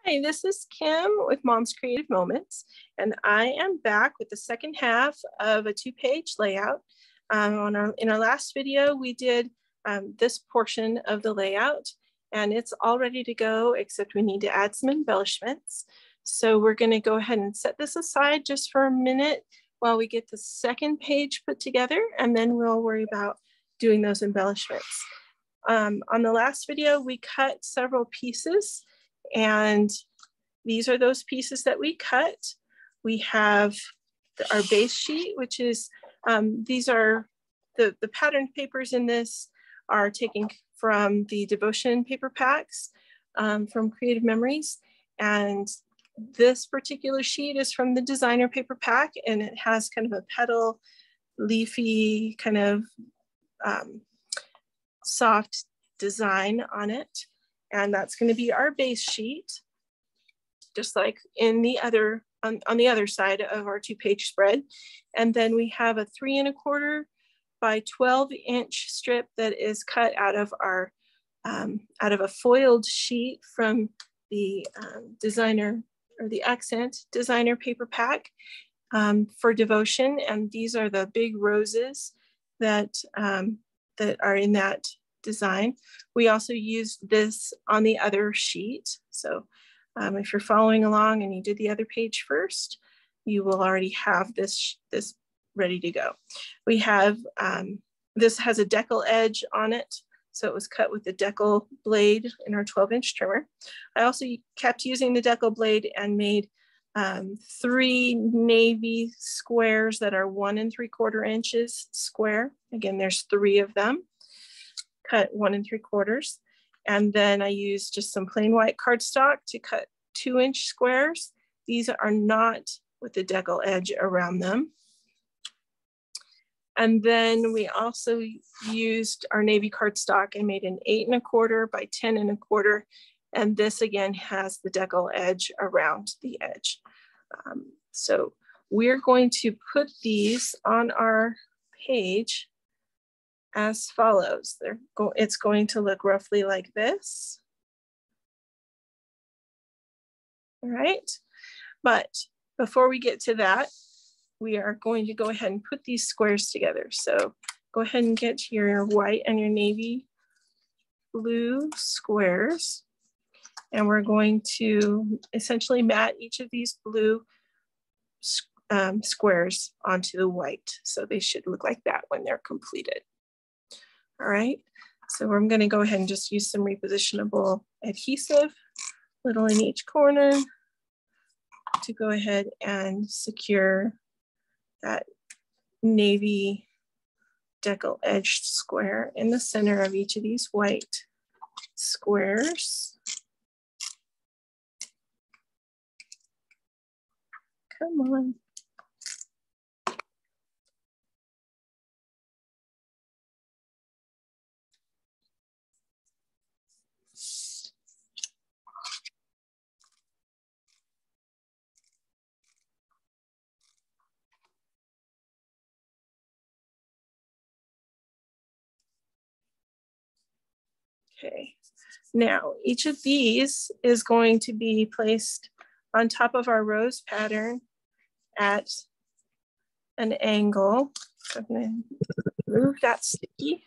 Hi, this is Kim with Mom's Creative Moments, and I am back with the second half of a two-page layout. In our last video, we did this portion of the layout, and it's all ready to go, except we need to add some embellishments. So we're going to go ahead and set this aside just for a minute while we get the second page put together, and then we'll worry about doing those embellishments. On the last video, we cut several pieces, and these are those pieces that we cut. We have our base sheet, which is, these are the patterned papers in this are taken from the Devotion paper packs from Creative Memories. And this particular sheet is from the designer paper pack, and it has kind of a petal, leafy, kind of soft design on it. And that's going to be our base sheet, just like in the other, on the other side of our two-page spread. And then we have a 3 1/4 by 12-inch strip that is cut out of our, out of a foiled sheet from the designer, or the Accent designer paper pack for Devotion. And these are the big roses that, that are in that design. We also used this on the other sheet. So if you're following along and you did the other page first, you will already have this ready to go. We have, this has a Deckle edge on it. So it was cut with the Deckle blade in our 12-inch trimmer. I also kept using the Deckle blade and made 3 navy squares that are 1 3/4 inches square. Again, there's 3 of them, cut 1 3/4. And then I used just some plain white cardstock to cut 2-inch squares. These are not with the Deckle edge around them. And then we also used our navy cardstock and made an 8 1/4 by 10 1/4. And this again has the Deckle edge around the edge. So we're going to put these on our page as follows. It's going to look roughly like this. All right, but before we get to that, we are going to go ahead and put these squares together. So go ahead and get your white and your navy blue squares. And we're going to essentially mat each of these blue squares onto the white. So they should look like that when they're completed. All right, so I'm going to go ahead and just use some repositionable adhesive, little in each corner, to go ahead and secure that navy Deckle edged square in the center of each of these white squares. Come on. Okay, now each of these is going to be placed on top of our rose pattern at an angle. So I'm going to remove that sticky.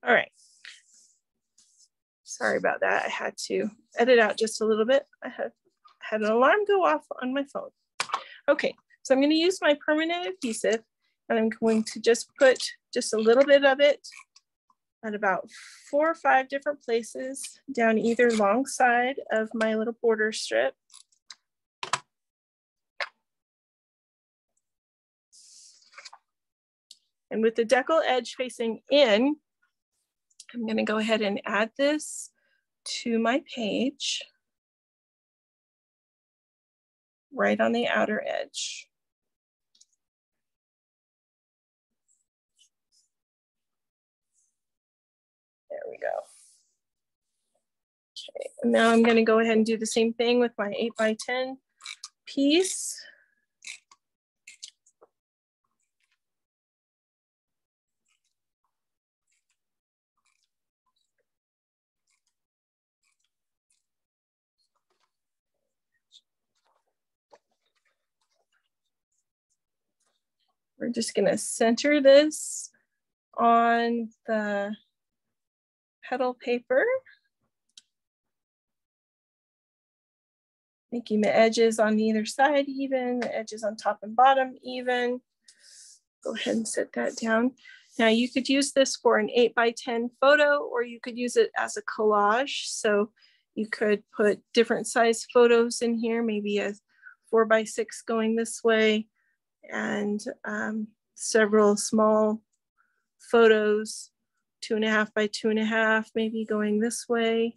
All right. Sorry about that. I had to edit out just a little bit. I had an alarm go off on my phone. Okay, so I'm going to use my permanent adhesive, and I'm going to just put just a little bit of it at about 4 or 5 different places down either long side of my little border strip. And with the decal edge facing in, I'm going to go ahead and add this to my page right on the outer edge. There we go. Okay, and now I'm going to go ahead and do the same thing with my 8 by 10 piece. We're just going to center this on the petal paper, making the edges on either side even, the edges on top and bottom even. Go ahead and set that down. Now you could use this for an 8 by 10 photo, or you could use it as a collage. So you could put different size photos in here, maybe a 4 by 6 going this way, and several small photos, 2.5 by 2.5, maybe going this way,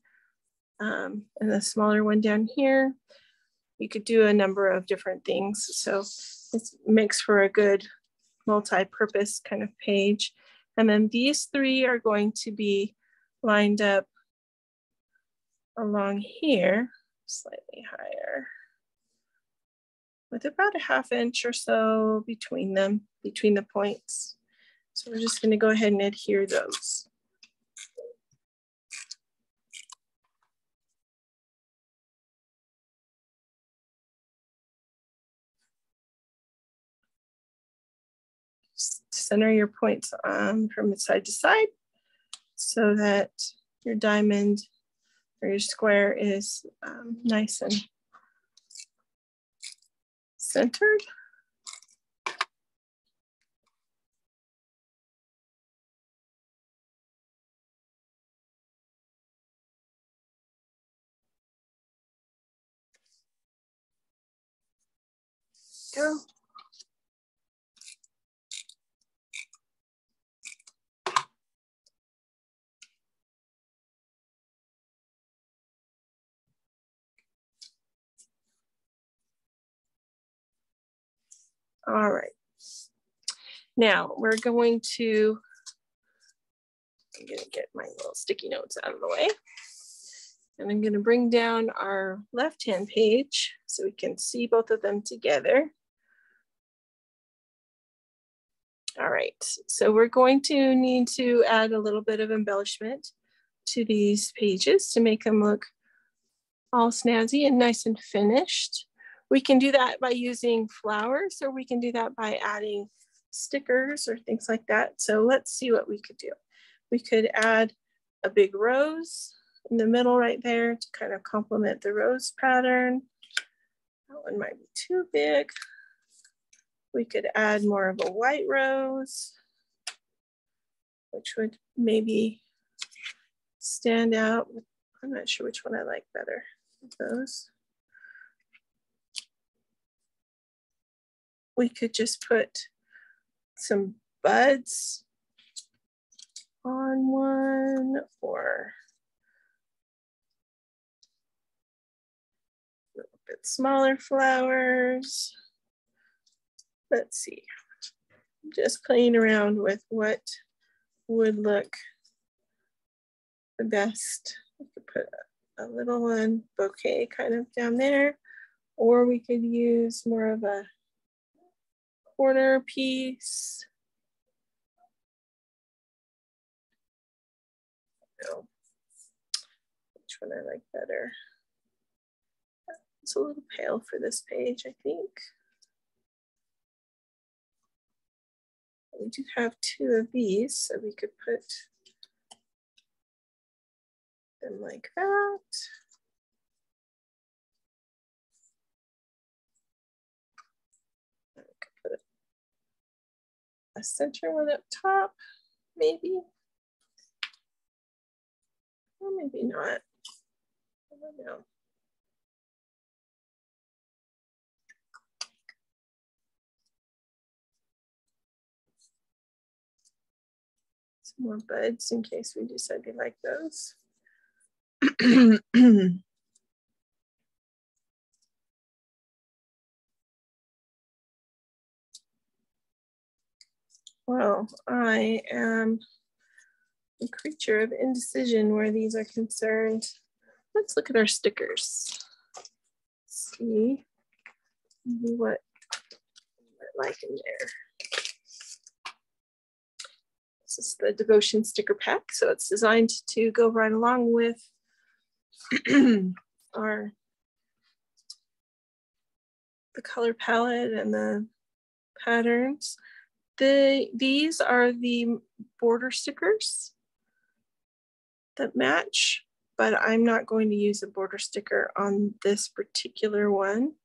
and a smaller one down here. You could do a number of different things. So it makes for a good multi-purpose kind of page. And then these 3 are going to be lined up along here, slightly higher, with about a 1/2 inch or so between them, between the points. So we're just going to go ahead and adhere those. Center your points from side to side so that your diamond or your square is nice and centered. Go. All right. Now we're going to, I'm going to get my little sticky notes out of the way. And I'm going to bring down our left-hand page so we can see both of them together. All right, so we're going to need to add a little bit of embellishment to these pages to make them look all snazzy and nice and finished. We can do that by using flowers, or we can do that by adding stickers or things like that. So let's see what we could do. We could add a big rose in the middle right there to kind of complement the rose pattern. That one might be too big. We could add more of a white rose, which would maybe stand out. I'm not sure which one I like better of those. We could just put some buds on one, or a little bit smaller flowers. Let's see, I'm just playing around with what would look the best. We could put a little one bouquet kind of down there, or we could use more of a corner piece. No. Which one I like better? It's a little pale for this page, I think. We do have 2 of these, so we could put them like that. a center one up top, maybe. Or maybe not. I don't know. Some more buds in case we decide we like those. Well, I am a creature of indecision where these are concerned. Let's look at our stickers. See what I like in there. This is the Devotion sticker pack, so it's designed to go right along with the color palette and the patterns. These are the border stickers that match, but I'm not going to use a border sticker on this particular one.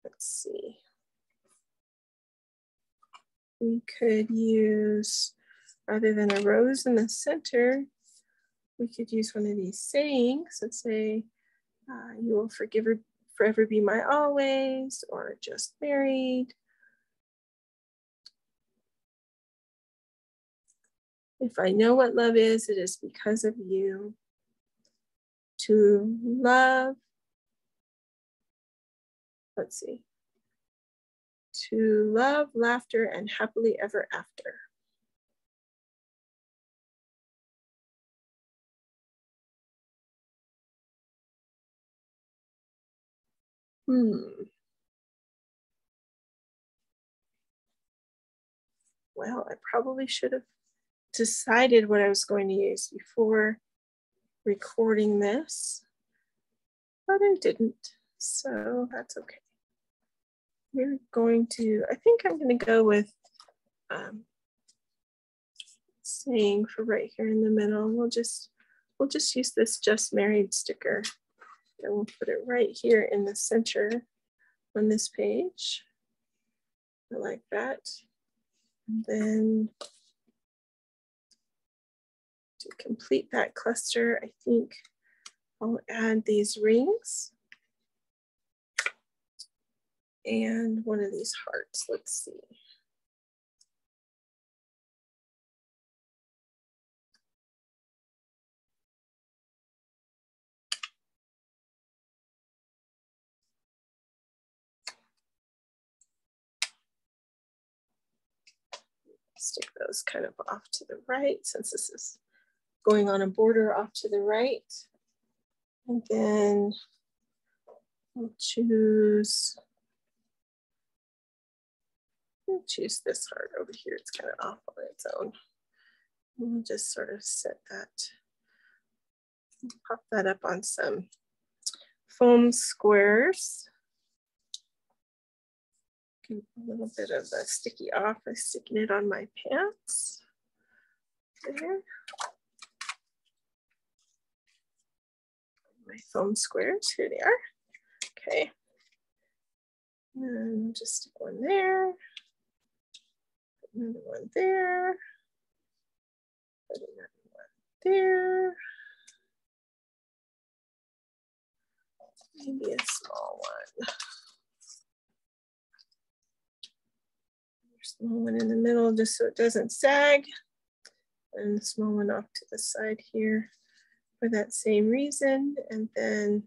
Let's see. We could use, rather than a rose in the center, we could use one of these sayings that say, you will forever be my always, or just married. If I know what love is, it is because of you. To love, let's see. To love, laughter, and happily ever after. Well, I probably should have decided what I was going to use before recording this, but I didn't, so that's okay. We're going to, I think I'm going to go with saying for right here in the middle. We'll just use this just married sticker, and we'll put it right here in the center on this page. I like that. And then to complete that cluster, I think I'll add these rings and one of these hearts. Let's see. Stick those kind of off to the right since this is going on a border off to the right. And then I'll choose this heart over here. It's kind of off on its own. We'll just sort of set that, pop that up on some foam squares. Get a little bit of the sticky off by sticking it on my pants. There. My foam squares, here they are. Okay. And just stick one there. Another one there. Put another one there. Maybe a small one. Small one in the middle just so it doesn't sag. And the small one off to the side here for that same reason. And then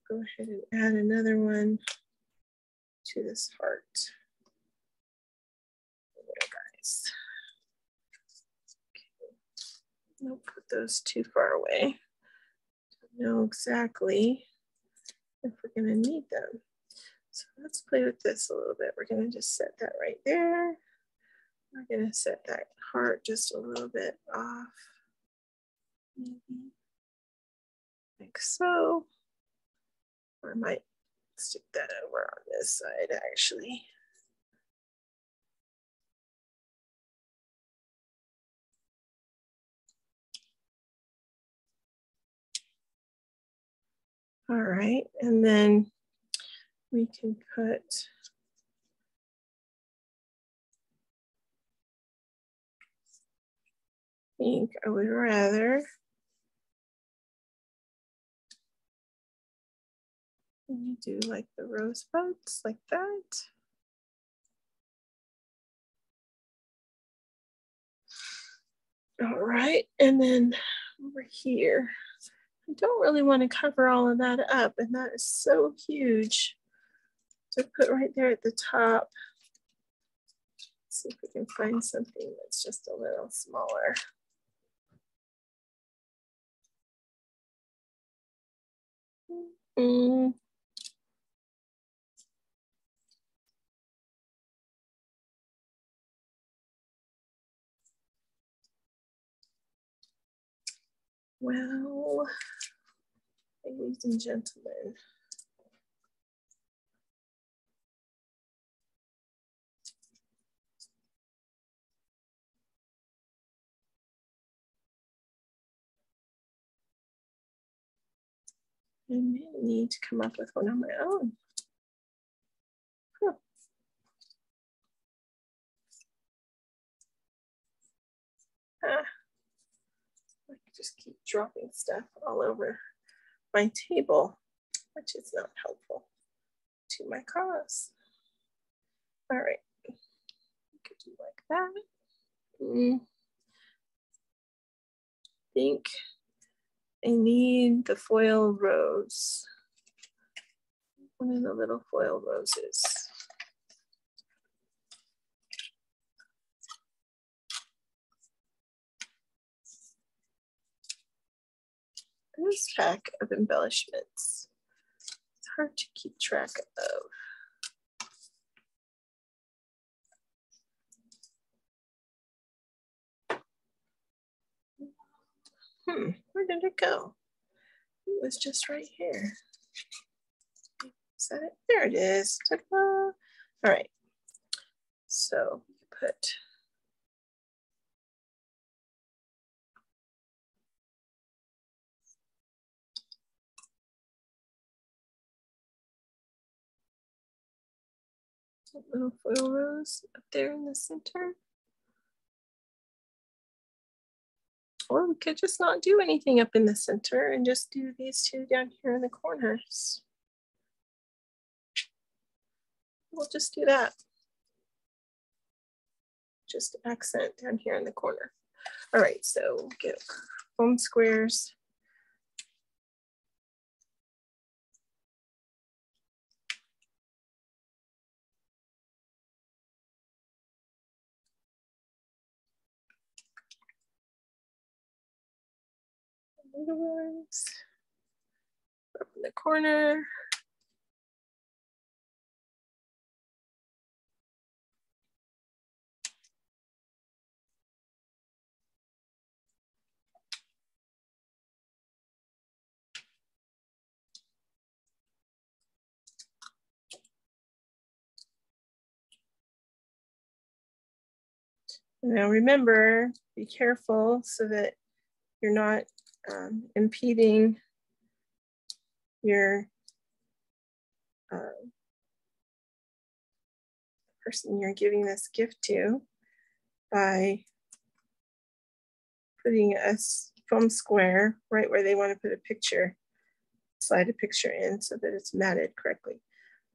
go ahead and add another one to this heart. There, guys. Okay. Don't put those too far away. Don't know exactly if we're going to need them. So let's play with this a little bit. We're going to just set that right there. We're going to set that heart just a little bit off. Maybe like so. Or I might stick that over on this side actually. All right, and then we can put think I would rather do like the rose buds like that. All right, and then over here, I don't really want to cover all of that up, and that is so huge to put right there at the top. Let's see if we can find something that's just a little smaller. Well, ladies and gentlemen, I may need to come up with one on my own. Huh. I just keep dropping stuff all over my table, which is not helpful to my cause. All right, we could do like that. I think I need the foil rose. One of the little foil roses. This pack of embellishments. It's hard to keep track of. Where did it go? It was just right here. Is that it? There it is. Ta-da. All right. So put a little foil rose up there in the center. Or we could just not do anything up in the center and just do these two down here in the corners. We'll just do that. Just accent down here in the corner. All right, so we'll get foam squares. Little ones up in the corner. Now remember, be careful so that you're not impeding your person you're giving this gift to by putting a foam square right where they want to put a picture, slide a picture in so that it's matted correctly.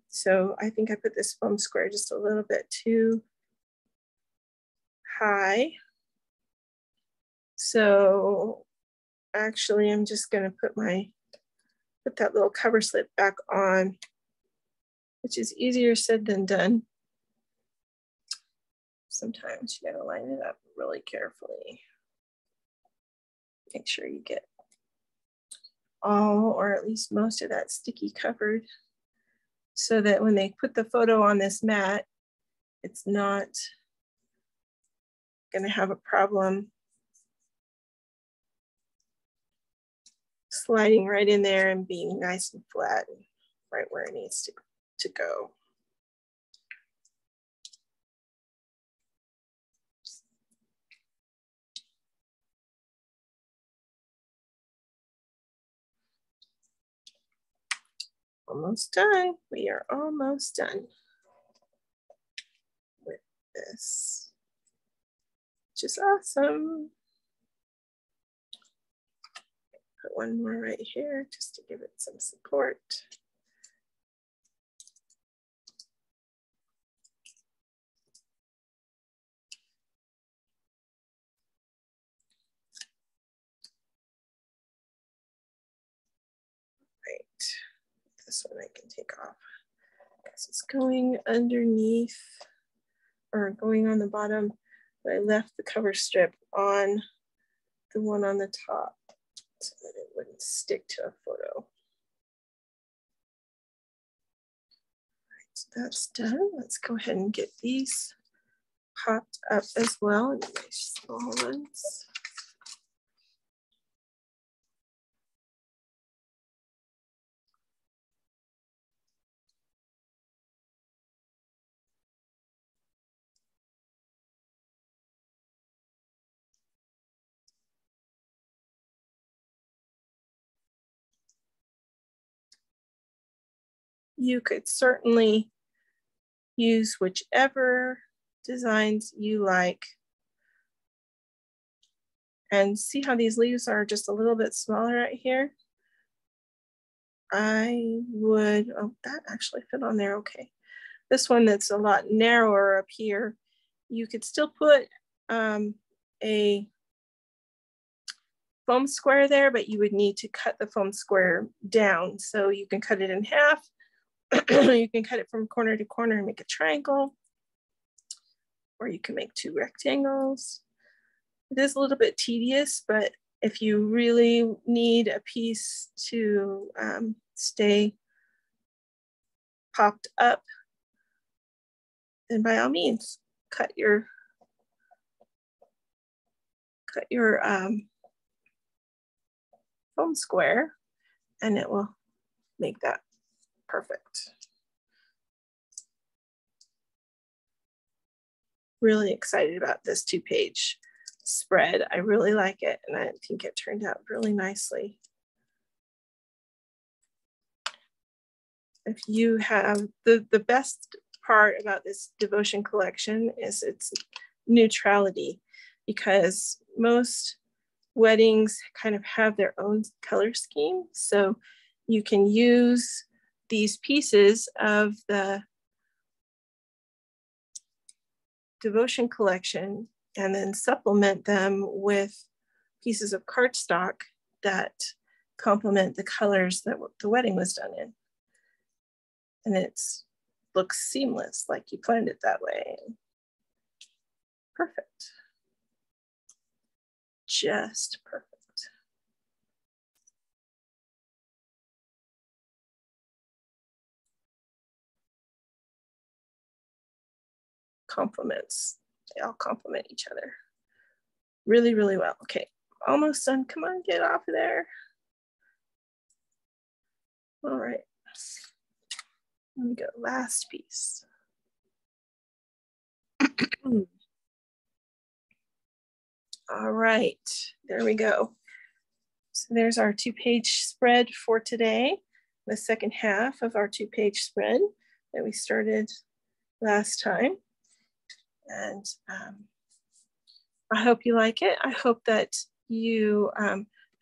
So I think I put this foam square just a little bit too high. So actually I'm just going to put that little cover slip back on, which is easier said than done. Sometimes you gotta line it up really carefully. Make sure you get all, or at least most of that sticky covered so that when they put the photo on this mat, it's not gonna have a problem sliding right in there and being nice and flat and right where it needs to go. Almost done. We are almost done with this, which is awesome. one more right here just to give it some support. Right, this one I can take off because it's going underneath or going on the bottom, but I left the cover strip on the one on the top so that it wouldn't stick to a photo. All right, so that's done. Let's go ahead and get these popped up as well, nice small ones. You could certainly use whichever designs you like. And see how these leaves are just a little bit smaller right here? I would, oh, that actually fit on there, okay. This one that's a lot narrower up here, you could still put a foam square there, but you would need to cut the foam square down. So you can cut it in half. You can cut it from corner to corner and make a triangle, or you can make 2 rectangles. It is a little bit tedious, but if you really need a piece to stay popped up, then by all means, cut your foam square and it will make that perfect. Really excited about this 2-page spread. I really like it and I think it turned out really nicely. If you have, the best part about this devotion collection is its neutrality, because most weddings kind of have their own color scheme. So you can use these pieces of the devotion collection and then supplement them with pieces of cardstock that complement the colors that the wedding was done in. And it looks seamless, like you planned it that way. Perfect. Just perfect. Complements, they all complement each other really, really well. Okay, almost done. Come on, get off of there. All right, let me go, last piece. All right, there we go. So there's our 2-page spread for today, the second half of our 2-page spread that we started last time. And I hope you like it. I hope that you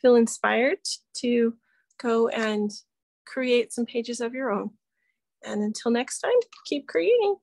feel inspired to go and create some pages of your own. And until next time, keep creating.